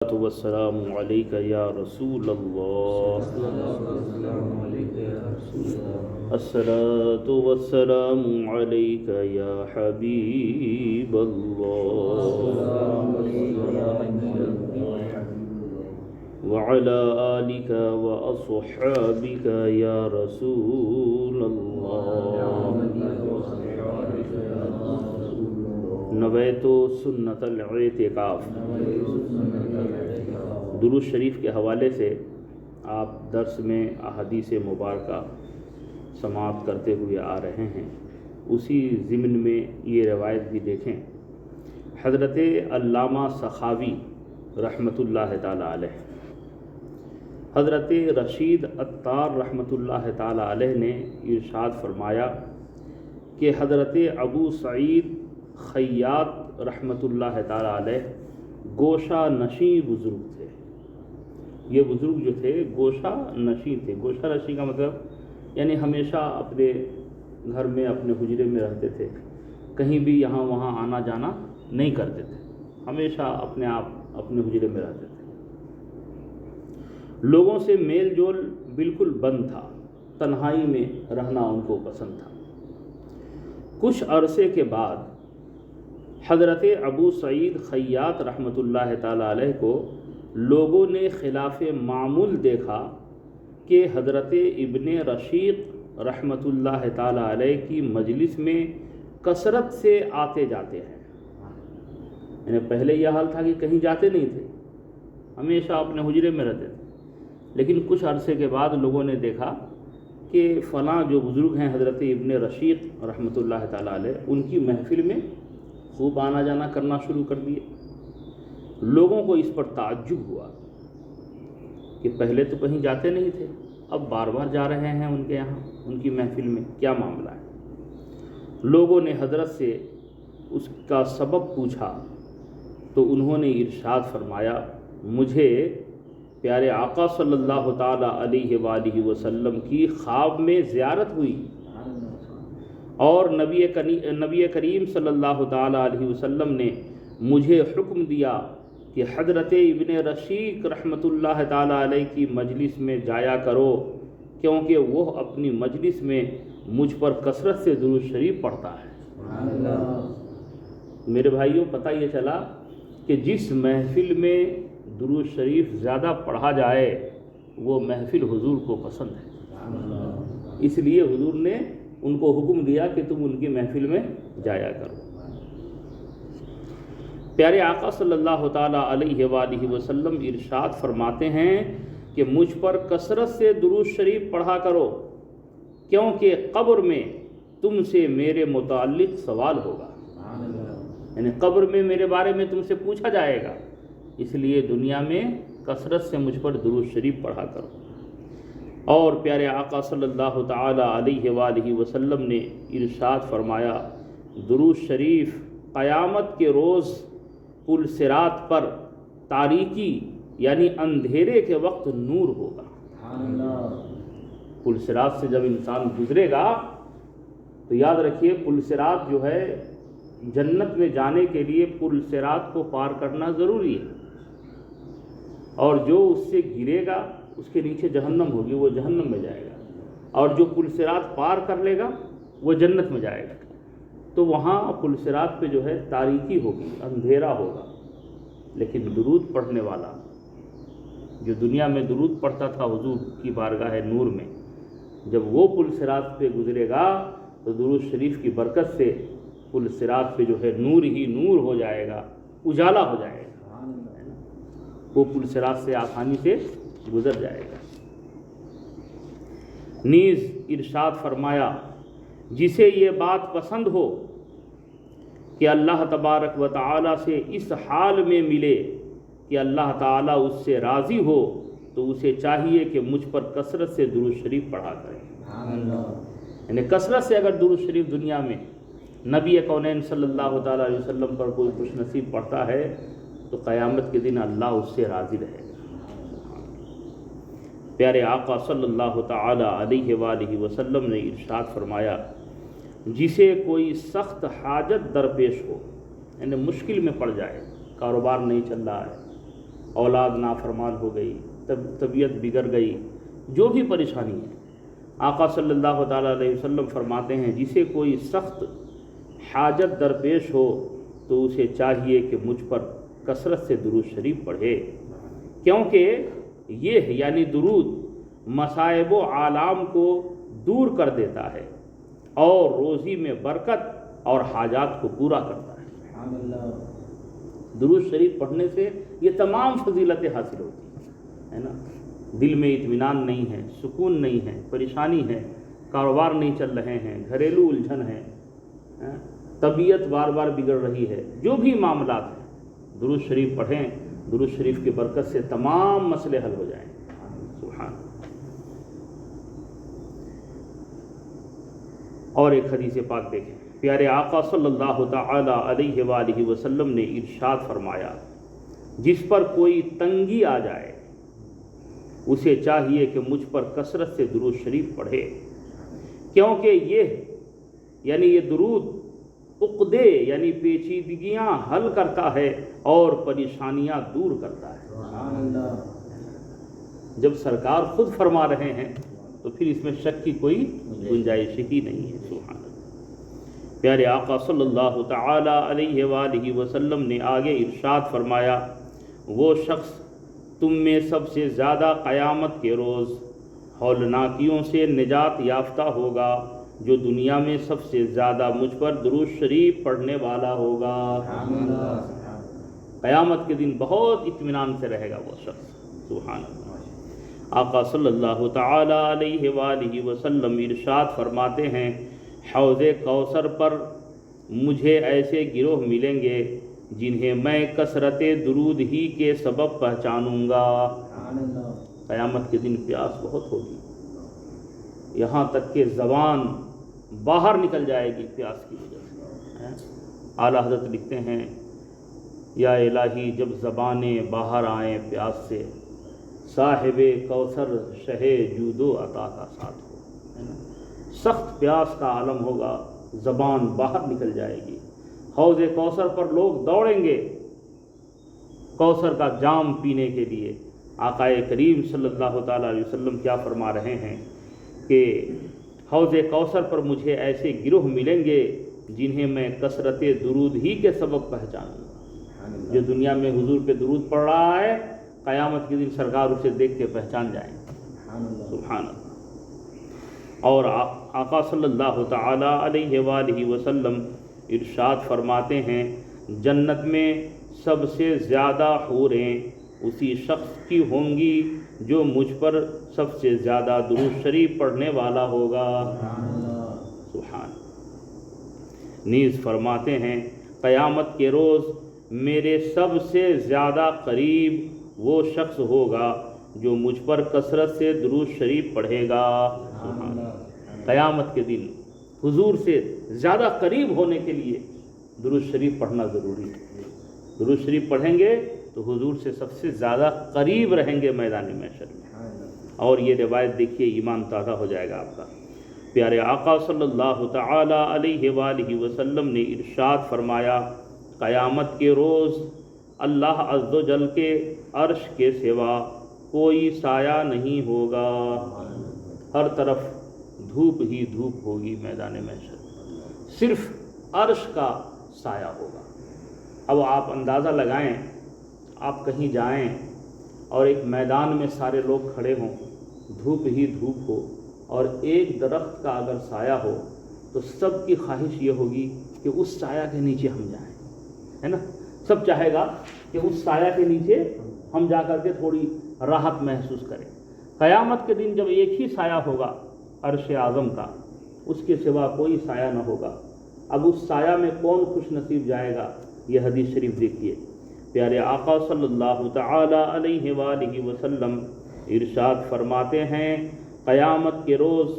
والسلام علیک یا رسول اللہ، الصلاۃ والسلام علیک یا حبیب اللہ، وعلی آلک واصحابک یا رسول اللہ، نویت سنت الاعتکاف۔ درود شریف کے حوالے سے آپ درس میں احادیث مبارکہ سماعت کرتے ہوئے آ رہے ہیں، اسی ضمن میں یہ روایت بھی دیکھیں۔ حضرت علامہ سخاوی رحمۃ اللہ تعالی علیہ، حضرت رشید عطار رحمۃ اللہ تعالی علیہ نے ارشاد فرمایا کہ حضرت ابو سعید خیاط رحمۃ اللہ تعالی علیہ گوشہ نشیں بزرگ تھے۔ یہ بزرگ جو تھے گوشہ نشیں تھے۔ گوشہ نشیں کا مطلب یعنی ہمیشہ اپنے گھر میں اپنے حجرے میں رہتے تھے، کہیں بھی یہاں وہاں آنا جانا نہیں کرتے تھے، ہمیشہ اپنے آپ اپنے حجرے میں رہتے تھے۔ لوگوں سے میل جول بالکل بند تھا، تنہائی میں رہنا ان کو پسند تھا۔ کچھ عرصے کے بعد حضرت ابو سعید خیاط رحمۃ اللہ تعالی علیہ کو لوگوں نے خلاف معمول دیکھا کہ حضرت ابن رشید رحمۃ اللہ تعالی علیہ کی مجلس میں کثرت سے آتے جاتے ہیں۔ یعنی پہلے یہ حال تھا کہ کہیں جاتے نہیں تھے، ہمیشہ اپنے حجرے میں رہتے تھے، لیکن کچھ عرصے کے بعد لوگوں نے دیکھا کہ فلاں جو بزرگ ہیں حضرت ابن رشید رحمۃ اللہ تعالی علیہ، ان کی محفل میں خوب آنا جانا کرنا شروع کر دیے۔ لوگوں کو اس پر تعجب ہوا کہ پہلے تو کہیں جاتے نہیں تھے، اب بار بار جا رہے ہیں ان کے یہاں، ان کی محفل میں، کیا معاملہ ہے؟ لوگوں نے حضرت سے اس کا سبب پوچھا تو انہوں نے ارشاد فرمایا، مجھے پیارے آقا صلی اللہ تعالی علیہ وآلہ وسلم کی خواب میں زیارت ہوئی اور نبی کریم صلی اللہ تعالی علیہ وسلم نے مجھے حکم دیا کہ حضرت ابن رشید رحمۃ اللہ تعالی علیہ کی مجلس میں جایا کرو، کیونکہ وہ اپنی مجلس میں مجھ پر کثرت سے درود شریف پڑھتا ہے۔ میرے بھائیوں، پتہ یہ چلا کہ جس محفل میں درود شریف زیادہ پڑھا جائے وہ محفل حضور کو پسند ہے، اس لیے حضور نے ان کو حکم دیا کہ تم ان کی محفل میں جایا کرو۔ پیارے آقا صلی اللہ تعالی علیہ وآلہ وسلم ارشاد فرماتے ہیں کہ مجھ پر کثرت سے درود شریف پڑھا کرو، کیونکہ قبر میں تم سے میرے متعلق سوال ہوگا، یعنی قبر میں میرے بارے میں تم سے پوچھا جائے گا، اس لیے دنیا میں کثرت سے مجھ پر درود شریف پڑھا کرو۔ اور پیارے آقا صلی اللہ تعالی علیہ وآلہ وسلم نے ارشاد فرمایا، درود شریف قیامت کے روز پل صراط پر تاریکی یعنی اندھیرے کے وقت نور ہوگا۔ پل صراط سے جب انسان گزرے گا تو یاد رکھیے، پل صراط جو ہے جنت میں جانے کے لیے پل صراط کو پار کرنا ضروری ہے، اور جو اس سے گرے گا اس کے نیچے جہنم ہوگی، وہ جہنم میں جائے گا، اور جو پل صراط پار کر لے گا وہ جنت میں جائے گا۔ تو وہاں پل صراط پہ جو ہے تاریکی ہوگی، اندھیرا ہوگا، لیکن درود پڑھنے والا جو دنیا میں درود پڑھتا تھا حضور کی بارگاہ نور میں، جب وہ پل صراط پہ گزرے گا تو درود شریف کی برکت سے پل صراط پہ جو ہے نور ہی نور ہو جائے گا، اجالا ہو جائے گا، وہ پل صراط سے آسانی سے گزر جائے گا۔ نیز ارشاد فرمایا، جسے یہ بات پسند ہو کہ اللہ تبارک و تعالی سے اس حال میں ملے کہ اللہ تعالیٰ اس سے راضی ہو، تو اسے چاہیے کہ مجھ پر کثرت سے درود شریف پڑھا کرے۔ یعنی کثرت سے اگر درود شریف دنیا میں نبی کونین صلی اللہ تعالیٰ علیہ وسلم پر کوئی خوش نصیب پڑھتا ہے تو قیامت کے دن اللہ اس سے راضی رہے گا۔ پیارے آقا صلی اللہ تعالی علیہ وآلہ وسلم نے ارشاد فرمایا، جسے کوئی سخت حاجت درپیش ہو، یعنی مشکل میں پڑ جائے، کاروبار نہیں چل رہا ہے، اولاد نافرمان ہو گئی، طبیعت بگڑ گئی، جو بھی پریشانی ہے، آقا صلی اللہ تعالیٰ علیہ وسلم فرماتے ہیں جسے کوئی سخت حاجت درپیش ہو تو اسے چاہیے کہ مجھ پر کثرت سے درود شریف پڑھے، کیونکہ یہ یعنی درود مصائب و آلام کو دور کر دیتا ہے اور روزی میں برکت اور حاجات کو پورا کرتا ہے۔ درود شریف پڑھنے سے یہ تمام فضیلتیں حاصل ہوتی ہیں، نا؟ دل میں اطمینان نہیں ہے، سکون نہیں ہے، پریشانی ہے، کاروبار نہیں چل رہے ہیں، گھریلو الجھن ہے، طبیعت بار بار بگڑ رہی ہے، جو بھی معاملات ہیں درود شریف پڑھیں، درود شریف کی برکت سے تمام مسئلے حل ہو جائیں۔ سبحان۔ اور ایک حدیث پاک دیکھیں، پیارے آقا صلی اللہ تعالی علیہ وآلہ وسلم نے ارشاد فرمایا، جس پر کوئی تنگی آ جائے اسے چاہیے کہ مجھ پر کثرت سے درود شریف پڑھے، کیونکہ یہ درود عقدے یعنی پیچیدگیاں حل کرتا ہے اور پریشانیاں دور کرتا ہے۔ جب سرکار خود فرما رہے ہیں تو پھر اس میں شک کی کوئی گنجائش ہی نہیں ہے۔ سبحان اللہ۔ پیارے آقا صلی اللہ تعالی علیہ وآلہ وسلم نے آگے ارشاد فرمایا، وہ شخص تم میں سب سے زیادہ قیامت کے روز ہولناکیوں سے نجات یافتہ ہوگا جو دنیا میں سب سے زیادہ مجھ پر درود شریف پڑھنے والا ہوگا۔ قیامت کے دن بہت اطمینان سے رہے گا وہ شخص۔ سبحان اللہ۔ آقا صلی اللہ تعالی علیہ وآلہ وسلم ارشاد فرماتے ہیں، حوض کوثر پر مجھے ایسے گروہ ملیں گے جنہیں میں کثرت درود ہی کے سبب پہچانوں گا۔ قیامت کے دن پیاس بہت ہوگی، یہاں تک کہ زبان باہر نکل جائے گی پیاس کی وجہ سے۔ اعلیٰ حضرت لکھتے ہیں، یا الہی جب زبانیں باہر آئیں پیاس سے، صاحب کوثر شہ جود و عطا کا ساتھ ہو۔ سخت پیاس کا عالم ہوگا، زبان باہر نکل جائے گی، حوض کوثر پر لوگ دوڑیں گے کوثر کا جام پینے کے لیے۔ آقا کریم صلی اللہ تعالیٰ علیہ وسلم کیا فرما رہے ہیں کہ حوض کوثر پر مجھے ایسے گروہ ملیں گے جنہیں میں کثرت درود ہی کے سبب پہچانوں گا۔ جو دنیا میں حضور پہ درود پڑھ رہا ہے، قیامت کے دن سرکار اسے دیکھ کے پہچان جائیں گے۔ سبحان اللہ۔ اور آقا صلی اللہ تعالی علیہ وآلہ وسلم ارشاد فرماتے ہیں، جنت میں سب سے زیادہ حوریں اسی شخص کی ہوں گی جو مجھ پر سب سے زیادہ درود شریف پڑھنے والا ہوگا۔ سبحان۔ نیز فرماتے ہیں، قیامت کے روز میرے سب سے زیادہ قریب وہ شخص ہوگا جو مجھ پر کثرت سے درود شریف پڑھے گا۔ قیامت کے دن حضور سے زیادہ قریب ہونے کے لیے درود شریف پڑھنا ضروری ہے۔ درود شریف پڑھیں گے تو حضور سے سب سے زیادہ قریب رہیں گے میدان محشر میں۔ اور یہ روایت دیکھیے، ایمان تازہ ہو جائے گا آپ کا۔ پیارے آقا صلی اللہ تعالی علیہ وآلہ وسلم نے ارشاد فرمایا، قیامت کے روز اللہ عز و جل کے عرش کے سوا کوئی سایہ نہیں ہوگا، ہر طرف دھوپ ہی دھوپ ہوگی میدان محشر، صرف عرش کا سایہ ہوگا۔ اب آپ اندازہ لگائیں، آپ کہیں جائیں اور ایک میدان میں سارے لوگ کھڑے ہوں، دھوپ ہی دھوپ ہو، اور ایک درخت کا اگر سایہ ہو تو سب کی خواہش یہ ہوگی کہ اس سایہ کے نیچے ہم جائیں، ہے نا؟ سب چاہے گا کہ اس سایہ کے نیچے ہم جا کر کے تھوڑی راحت محسوس کریں۔ قیامت کے دن جب ایک ہی سایہ ہوگا عرش اعظم کا، اس کے سوا کوئی سایہ نہ ہوگا، اب اس سایہ میں کون خوش نصیب جائے گا؟ یہ حدیث شریف دیکھیے، پیارے آقا صلی اللہ تعالی علیہ وآلہ وسلم ارشاد فرماتے ہیں، قیامت کے روز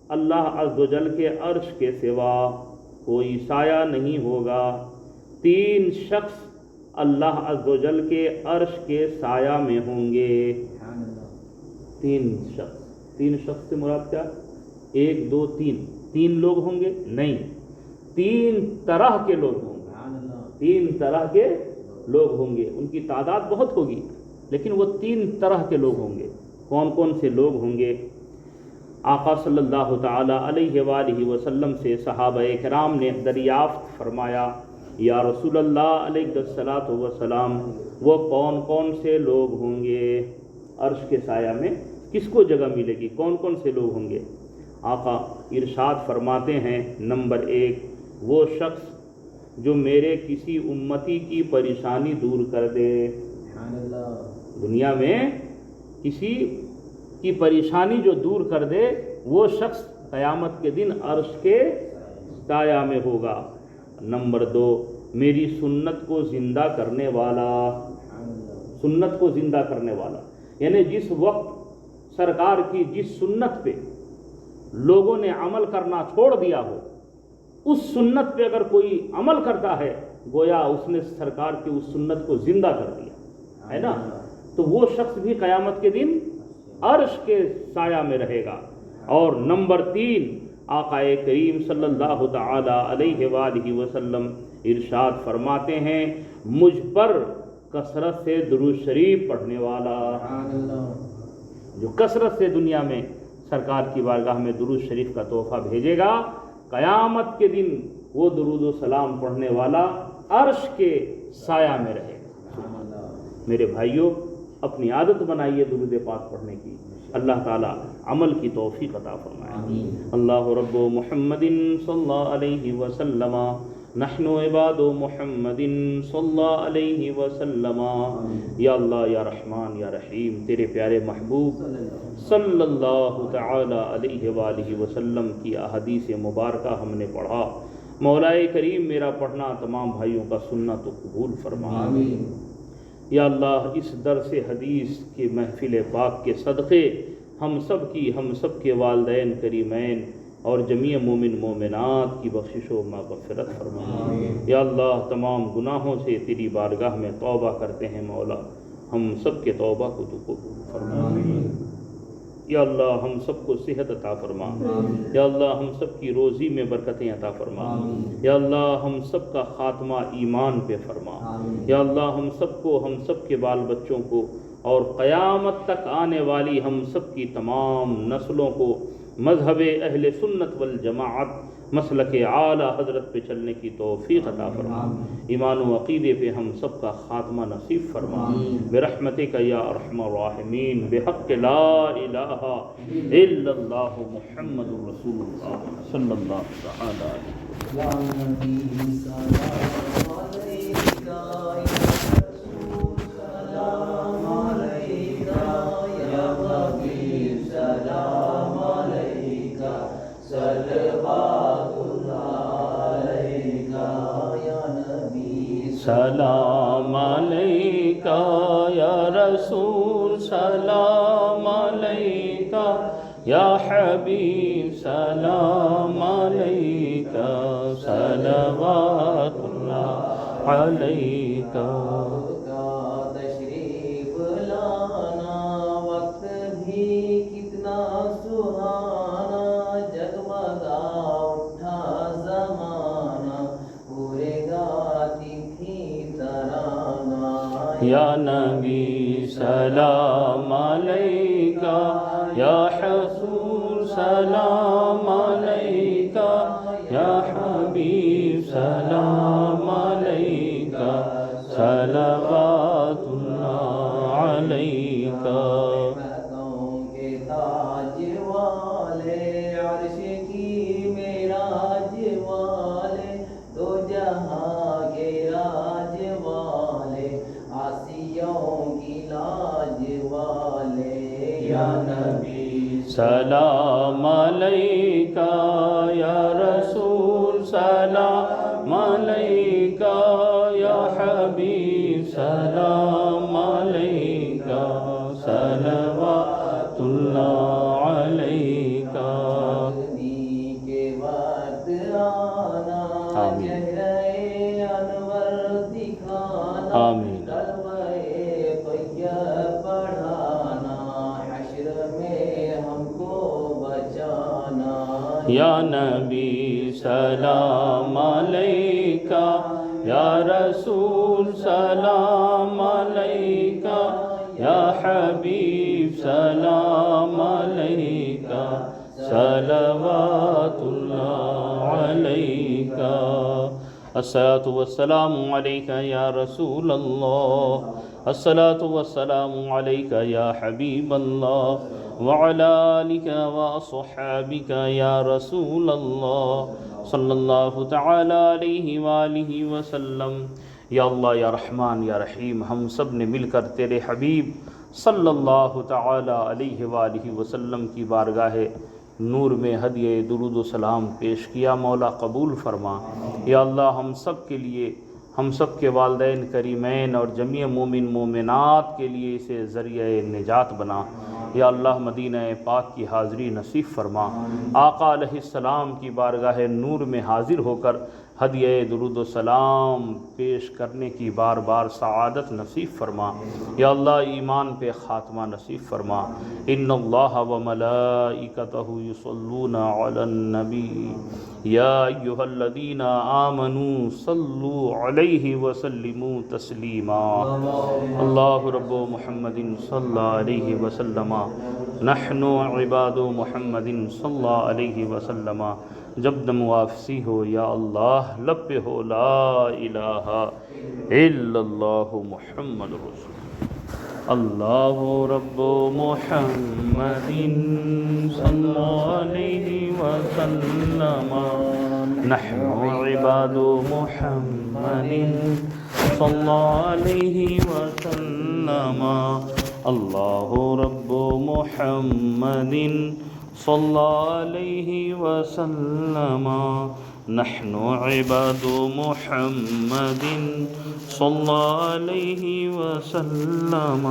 اللہ عز و جل کے عرش کے سوا کوئی سایہ نہیں ہوگا، 3 شخص اللہ عز و جل کے عرش کے سایہ میں ہوں گے۔ 3 شخص سے مراد کیا؟ 1 2 3 لوگ ہوں گے؟ نہیں، 3 طرح کے لوگ ہوں گے، 3 طرح کے لوگ ہوں گے، ان کی تعداد بہت ہوگی، لیکن وہ 3 طرح کے لوگ ہوں گے۔ کون کون سے لوگ ہوں گے؟ آقا صلی اللہ تعالی علیہ وآلہ وسلم سے صحابہ کرام نے دریافت فرمایا، یا رسول اللہ علیہ الصلاۃ والسلام، وہ کون کون سے لوگ ہوں گے؟ عرش کے سایہ میں کس کو جگہ ملے گی؟ کون کون سے لوگ ہوں گے؟ آقا ارشاد فرماتے ہیں، نمبر 1، وہ شخص جو میرے کسی امتی کی پریشانی دور کر دے۔ دنیا میں کسی کی پریشانی جو دور کر دے، وہ شخص قیامت کے دن عرش کے سایہ میں ہوگا۔ نمبر 2، میری سنت کو زندہ کرنے والا۔ سنت کو زندہ کرنے والا یعنی جس وقت سرکار کی جس سنت پہ لوگوں نے عمل کرنا چھوڑ دیا ہو، اس سنت پہ اگر کوئی عمل کرتا ہے، گویا اس نے سرکار کی اس سنت کو زندہ کر دیا ہے نا، تو وہ شخص بھی قیامت کے دن عرش کے سایہ میں رہے گا۔ اور نمبر 3، آقا کریم صلی اللہ تعالی علیہ وآلہ وسلم ارشاد فرماتے ہیں، مجھ پر کثرت سے درود شریف پڑھنے والا، جو کثرت سے دنیا میں سرکار کی بارگاہ میں درود شریف کا تحفہ بھیجے گا، قیامت کے دن وہ درود و سلام پڑھنے والا عرش کے سایہ میں رہے گا۔ میرے بھائیوں، اپنی عادت بنائیے درود پاک پڑھنے کی، اللہ تعالیٰ عمل کی توفیق عطا فرمائے۔ اللہ رب محمد صلی اللہ علیہ وسلم، نحن عباد محمد صلی اللہ علیہ وسلم۔ یا اللہ، یا رحمان، یا رحیم، تیرے پیارے محبوب صلی اللہ تعالی علیہ وآلہ وسلم کی احادیث مبارکہ ہم نے پڑھا، مولا کریم میرا پڑھنا تمام بھائیوں کا سننا تو قبول فرما۔ یا اللہ، اس درس حدیث کی محفل پاک کے صدقے ہم سب کے والدین کریمین اور جمیع مومن مومنات کی بخشش و مغفرت فرما۔ یا اللہ، تمام گناہوں سے تیری بارگاہ میں توبہ کرتے ہیں مولا، ہم سب کے توبہ کو تو قبول فرما۔ یا اللہ، ہم سب کو صحت عطا فرما۔ یا اللہ، ہم سب کی روزی میں برکتیں عطا فرما۔ یا اللہ، ہم سب کا خاتمہ ایمان پہ فرما۔ یا اللہ، ہم سب کے بال بچوں کو اور قیامت تک آنے والی ہم سب کی تمام نسلوں کو مذہب اہل سنت والجماعت مسلک اعلی حضرت پہ چلنے کی توفیق عطا فرما۔ ایمان و عقیدے پہ ہم سب کا خاتمہ نصیب فرما، برحمتک یا ارحم الراحمین، بحق لا الہ الا اللہ محمد رسول اللہ صلی اللہ تعالی علیہ سلام علیکہ یا رسول، سلام علیکہ یا حبیب، سلام علیکہ، صلوات اللہ علیکہ۔ تشریف لانا وقت بھی کتنا سہانا، جگمگا اٹھا زمانہ، پورے گاتی تھی ترانہ۔ یا نبی سلام علیکہ، یا حسول سلام علیکہ، یا حبیب سلام علیکہ، صلوات اللہ علیکہ۔ رحمتوں کے تاج والے، عرش کی معراج والے، دو جہاں کے راج والے، عاصیوں کی لاج والے۔ یا نبی سلام علیکہ، یا رسول سلام علیکہ، یا حبیب سلام علیکہ، صلوات اللہ علیکہ۔ کے وقت آنا، چہرے انور دکھانا، آمین۔ کلمہ طیب پڑھانا، حشر میں ہم کو بچانا۔ یا نبی سلام علیکہ، یا رسول سلام علیکہ، یا حبیب سلام علیکہ صلوات اللہ علیکہ الصلاۃ والسلام علیکہ یا رسول اللہ الصلاۃ والسلام علیکہ یا حبیب اللہ وعلی آلک واصحابک یا رسول اللہ صلی اللہ تعالی علیہ وآلہ وسلم۔ یا اللہ یا رحمان یا رحیم، ہم سب نے مل کر تیرے حبیب صلی اللہ تعالی علیہ وآلہ وسلم کی بارگاہ نور میں ہدیہ درود و سلام پیش کیا، مولا قبول فرما۔ یا اللہ ہم سب کے لیے، ہم سب کے والدین کریمین اور جمیع مومن مومنات کے لیے اسے ذریعہ نجات بنا۔ یا اللہ مدینہ پاک کی حاضری نصیب فرما، آقا علیہ السلام کی بارگاہ نور میں حاضر ہو کر ہدیہ درود و سلام پیش کرنے کی بار بار سعادت نصیب فرما۔ یا اللہ ایمان پہ خاتمہ نصیب فرما۔ ان اللہ و ملائکتہ یصلون علی النبی یا ایہا الذین آمنوا صلوا علیہ وسلموا تسلیما۔ اللہ رب محمد صلی اللہ علیہ وسلم، نحن عباد محمد صلی اللہ علیہ وسلم۔ جب دم واپسی ہو یا اللہ لب پہ ہو لا الہ الا اللہ محمد رسول اللہ رب محمد صلی اللہ علیہ وسلم، نحن عباد محمد صلی اللہ علیہ وسلم، اللہ رب محمد صلی اللہ علیہ وسلم، نحن عباد محمد صلی اللہ علیہ وسلم۔